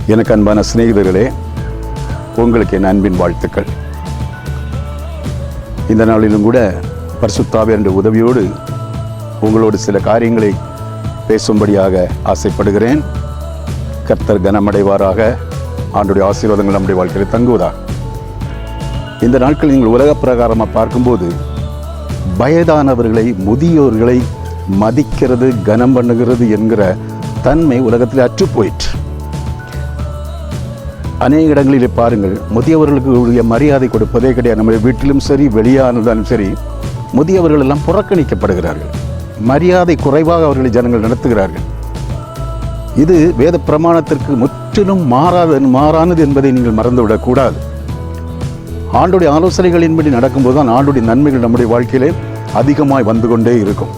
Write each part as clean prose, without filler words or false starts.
எனக்கு அன்பான சிநேகிதர்களே, உங்களுக்கு என் அன்பின் வாழ்த்துக்கள். இந்த நாளிலும் கூட பரிசுத்த ஆவியானவருடைய உதவியோடு உங்களோடு சில காரியங்களை பேசும்படியாக ஆசைப்படுகிறேன். கர்த்தர் கனமடைவாராக. ஆண்டுடைய ஆசீர்வாதங்கள் நம்முடைய வாழ்க்கையில் தங்குவதாக. இந்த நாட்கள் நீங்கள் உலக பிரகாரமாக பார்க்கும்போது வயதானவர்களை, முதியோர்களை மதிக்கிறது, கனம் பண்ணுகிறது என்கிற தன்மை உலகத்தில் அற்று போயிற்று. அநேக இடங்களிலே பாருங்கள், முதியவர்களுக்கு உரிய மரியாதை கொடுப்பதே கிடையாது. நம்ம வீட்டிலும் சரி, வெளியானாலும் சரி, முதியவர்கள் எல்லாம் புறக்கணிக்கப்படுகிறார்கள். மரியாதை குறைவாக அவர்களை ஜனங்கள் நடத்துகிறார்கள். இது வேத பிரமாணத்திற்கு முற்றிலும் மாறானது என்பதை நீங்கள் மறந்துவிடக்கூடாது. ஆண்டுடைய ஆலோசனைகளின்படி நடக்கும்போது தான் ஆண்டுடைய நன்மைகள் நம்முடைய வாழ்க்கையிலே அதிகமாய் வந்து கொண்டே இருக்கும்.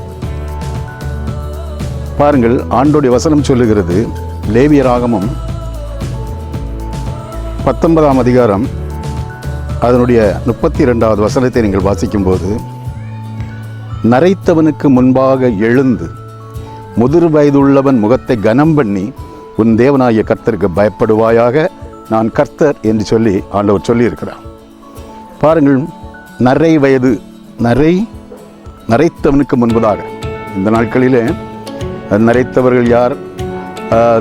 பாருங்கள், ஆண்டுடைய வசனம் சொல்லுகிறது, லேவியராகமம் 19ஆம் அதிகாரம் அதனுடைய 32வது வசனத்தை நீங்கள் வாசிக்கும்போது, நரைத்தவனுக்கு முன்பாக எழுந்து முதிர் வயதுள்ளவன் முகத்தை கனம் பண்ணி உன் தேவனாகிய கர்த்தருக்கு பயப்படுவாயாக, நான் கர்த்தர் என்று சொல்லி ஆண்டவர் சொல்லியிருக்கிறார். பாருங்கள், நரைத்தவனுக்கு முன்பதாக. இந்த நாட்களிலே நரைத்தவர்கள் யார்,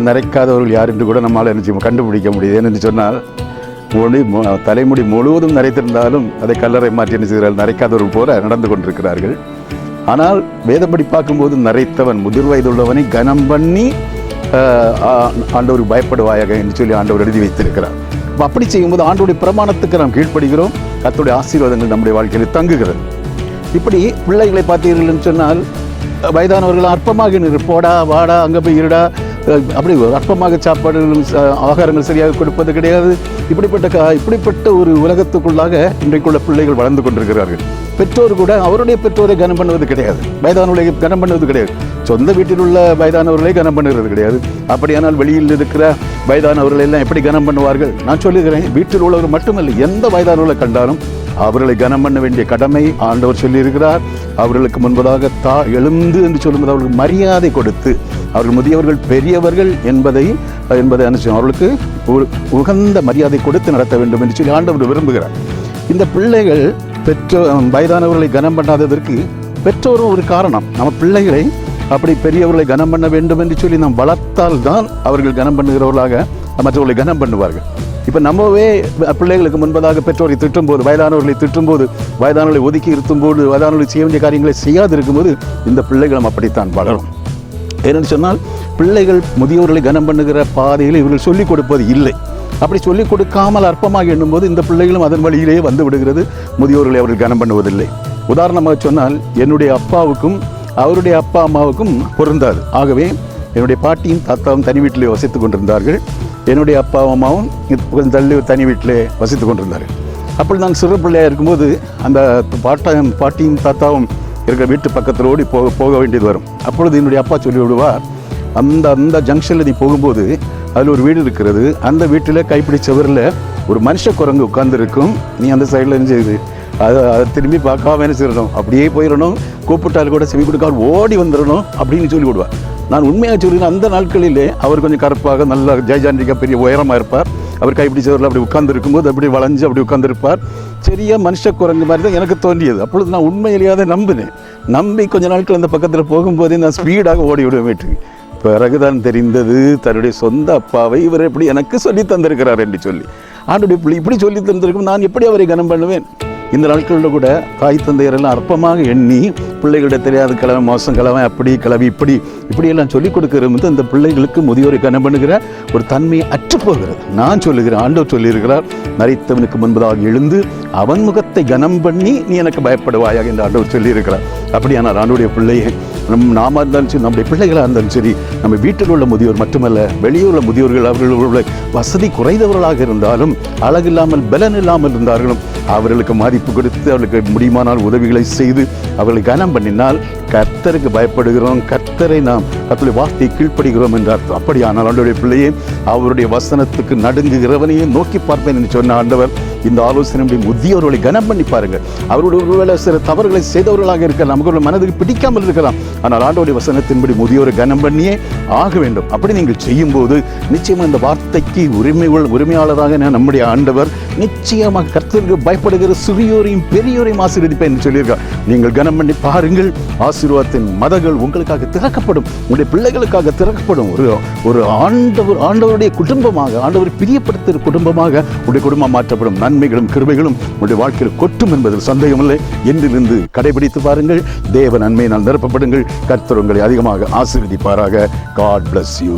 நரைக்காதவர்கள் யார் என்று கூட நம்மால் என்ன கண்டுபிடிக்க முடியுது. ஏனென்று சொன்னால், தலைமுடி முழுவதும் நரைத்திருந்தாலும் அதை கல்லறை மாற்றி என்ன செய்கிறார்கள், நரைக்காதவர்கள் போல நடந்து கொண்டிருக்கிறார்கள். ஆனால் வேதப்படி பார்க்கும்போது நரைத்தவன், முதிர் வயதுள்ளவனை கனம் பண்ணி ஆண்டவருக்கு பயப்படுவாயாக என்று சொல்லி ஆண்டவர் எழுதி வைத்திருக்கிறார். இப்போ அப்படி செய்யும்போது ஆண்டவருடைய பிரமாணத்துக்கு நாம் கீழ்ப்படுகிறோம். கர்த்தருடைய ஆசீர்வாதங்கள் நம்முடைய வாழ்க்கையில் தங்குகிறது. இப்படி பிள்ளைகளை பார்த்தீர்கள் சொன்னால், வயதானவர்கள் அற்பமாக போடா வாடா அங்கே போய் இருடா, அப்படி அற்பமாக சாப்பாடுகளும் ஆகாரங்கள் சரியாக கொடுப்பது கிடையாது. இப்படிப்பட்ட ஒரு உலகத்துக்குள்ளாக இன்றைக்குள்ள பிள்ளைகள் வளர்ந்து கொண்டிருக்கிறார்கள். பெற்றோர் கூட அவருடைய பெற்றோரை கனம் பண்ணுவது கிடையாது, வயதானவர்களை கனம் பண்ணுவது கிடையாது, சொந்த வீட்டில் உள்ள வயதானவர்களை கனம் பண்ணுறது கிடையாது. அப்படியானால் வெளியில் இருக்கிற வயதானவர்கள் எல்லாம் எப்படி கனம் பண்ணுவார்கள்? நான் சொல்லுகிறேன், வீட்டில் உள்ளவர் மட்டுமல்ல, எந்த வயதானவர்களை கண்டாலும் அவர்களை கனம் பண்ண வேண்டிய கடமை ஆண்டவர் சொல்லியிருக்கிறார். அவர்களுக்கு முன்பதாக எழுந்து என்று சொல்லும்போது அவர்களுக்கு மரியாதை கொடுத்து, அவர்கள் முதியவர்கள் பெரியவர்கள் என்பதை அனுப்பிச்சு அவர்களுக்கு உகந்த மரியாதை கொடுத்து நடத்த வேண்டும் என்று சொல்லி ஆண்டவர் விரும்புகிறார். இந்த பிள்ளைகள் வயதானவர்களை கனம் பண்ணாததற்கு பெற்றோரும் ஒரு காரணம். நம்ம பிள்ளைகளை அப்படி பெரியவர்களை கனம் பண்ண வேண்டும் என்று சொல்லி நாம் வளர்த்தால் தான் அவர்கள் கனம் பண்ணுகிறவர்களாக மற்றவர்களை கனம் பண்ணுவார்கள். இப்போ நம்மவே பிள்ளைகளுக்கு முன்பதாக பெற்றோரை திட்டும்போது, வயதானவர்களை திட்டும்போது, வயதானவர்களை ஒதுக்கி இருக்கும்போது, வயதானவர்களை செய்ய வேண்டிய காரியங்களை செய்யாது இருக்கும்போது இந்த பிள்ளைகளும் அப்படித்தான் வளரும். ஏனென்று சொன்னால், பிள்ளைகள் முதியோர்களை கனம் பண்ணுகிற பாதையில் இவர்கள் சொல்லிக் கொடுப்பது இல்லை. அப்படி சொல்லிக் கொடுக்காமல் அற்பமாக எண்ணும்போது இந்த பிள்ளைகளும் அதன் வழியிலேயே வந்து விடுகிறது. முதியோர்களை அவர்கள் கனம் பண்ணுவதில்லை. உதாரணமாக சொன்னால், என்னுடைய அப்பாவுக்கும் அவருடைய அப்பா அம்மாவுக்கும் பொருந்தாது. ஆகவே என்னுடைய பாட்டியும் தாத்தாவும் தனி வீட்டிலே வசித்துக் கொண்டிருந்தார்கள். என்னுடைய அப்பாவும் அம்மாவும் கொஞ்சம் தள்ளி தனி வீட்டிலே வசித்து கொண்டிருந்தார்கள். அப்படி நான் சிறு பிள்ளையாக இருக்கும்போது அந்த பாட்டியும் தாத்தாவும் இருக்கிற வீட்டு பக்கத்தில் ஓடி போக வேண்டியது வரும். அப்பொழுது என்னுடைய அப்பா சொல்லி விடுவார், அந்த ஜங்ஷனில் நீ போகும்போது அதில் ஒரு வீடு இருக்கிறது, அந்த வீட்டில் கைப்பிடி சுவரில் ஒரு மனுஷ குரங்கு உட்கார்ந்துருக்கும், நீ அந்த சைடில் என்ன செய்யுது, அதை திரும்பி பார்க்காம என்ன செய்யணும், அப்படியே போயிடணும், கூப்பிட்டால் கூட செவி கொடுக்காமல் ஓடி வந்துடணும் அப்படின்னு சொல்லி விடுவார். நான் உண்மையாக சொல்லினா, அந்த நாட்களிலே அவர் கொஞ்சம் கருப்பாக நல்ல ஜெயஜாண்டிக்கா பெரிய உயரமாக இருப்பார். அவர் கைப்பிடி சுவரில் அப்படி உட்கார்ந்து இருக்கும்போது அப்படி வளைஞ்சு அப்படி உட்கார்ந்துருப்பார். சரியா மனுஷ குரங்கு மாதிரி தான் எனக்கு தோன்றியது. அப்பொழுது நான் உண்மையிலேயே நம்பினேன். நம்பி கொஞ்ச நாட்கள் அந்த பக்கத்தில் போகும்போதே நான் ஸ்பீடாக ஓடி விடுவேன் வீட்டுக்கு. பிறகுதான் தெரிந்தது, தன்னுடைய சொந்த அப்பாவை இவர் எப்படி எனக்கு சொல்லி தந்திருக்கிறார் என்று சொல்லி. ஆண்டுடைய பிள்ளை இப்படி சொல்லி தந்திருக்கும், நான் எப்படி அவரை கனம் பண்ணுவேன்? இந்த நாட்களில் கூட தாய் தந்தையரெல்லாம் அற்பமாக எண்ணி பிள்ளைகளிட தெரியாத கிழமை, மோசம் கிழமை, அப்படி கிளவி இப்படியெல்லாம் சொல்லிக் கொடுக்கிறது அந்த பிள்ளைகளுக்கு முதியோரை கனம் பண்ணுகிற ஒரு தன்மையை அற்றுப்போகிறது. நான் சொல்லுகிறேன், ஆண்டவர் சொல்லியிருக்கிறார், நரைத்தவனுக்கு முன்பதாக எழுந்து அவன் முகத்தை கனம் பண்ணி நீ எனக்கு பயப்படுவாயாக என்று ஆண்டவர் சொல்லியிருக்கிறார். அப்படியானால் ஆண்டவருடைய பிள்ளையை நாம இருந்தாலும் சரி, நம்முடைய பிள்ளைகளாக இருந்தாலும் சரி, நம்ம வீட்டில் உள்ள முதியோர் மட்டுமல்ல, வெளியுள்ள முதியோர்கள், அவர்களுடைய வசதி குறைந்தவர்களாக இருந்தாலும், அழகில்லாமல் பலன் இல்லாமல் இருந்தார்களும் அவர்களுக்கு மதிப்பு மதிப்பு கொடுத்து அவர்களுக்கு முடியுமானால் உதவிகளை செய்து அவர்களை கனம் பண்ணினால் கர்த்தருக்கு பயப்படுகிறோம், கர்த்தரை நாம் கர்த்தருடைய வார்த்தையை கீழ்ப்படுகிறோம் என்ற அர்த்தம். அப்படியானால் ஆண்டவருடைய பிள்ளையே, அவருடைய வசனத்துக்கு நடுங்குகிறவனையே நோக்கி பார்ப்பேன் என்று சொன்ன ஆண்டவர் இந்த ஆலோசனை முதியவர்களை கனம் பண்ணி பாருங்கள். அவருடைய ஒருவேளை சில தவறுகளை செய்தவர்களாக இருக்கலாம், நமக்கு மனதுக்கு பிடிக்காமல் இருக்கலாம். ஆனால் ஆண்டவருடைய வசனத்தின்படி முதியோரை கனம் பண்ணியே ஆக வேண்டும். அப்படி நீங்கள் செய்யும்போது நிச்சயமாக இந்த வார்த்தைக்கு உரிமையாளராக நம்முடைய ஆண்டவர் நிச்சயமாக கர்த்தருக்கு பயப்படுகிற சிறியோரையும் பெரியோரையும் ஆசீர்வதிப்பேன் என்று சொல்லியிருக்கார். நீங்கள் கனம் பண்ணி பாருங்கள், ஆசீர்வாதத்தின் மதங்கள் உங்களுக்காக திறக்கப்படும், உங்களுடைய பிள்ளைகளுக்காக திறக்கப்படும். ஒரு ஆண்டவருடைய குடும்பமாக, ஆண்டவரை பிரியப்படுத்துகிற குடும்பமாக உங்களுடைய குடும்பம் மாற்றப்படும். நன்மைகளும் கிருபைகளும் உங்களுடைய வாழ்க்கையில் கொட்டும் என்பதில் சந்தேகமில்லை. என்றிலிருந்து கடைபிடித்து பாருங்கள். தேவ நன்மையினால் நிரப்பப்படுங்கள். கர்த்தர் உங்களை அதிகமாக ஆசீர்வதிப்பாராக. God bless you.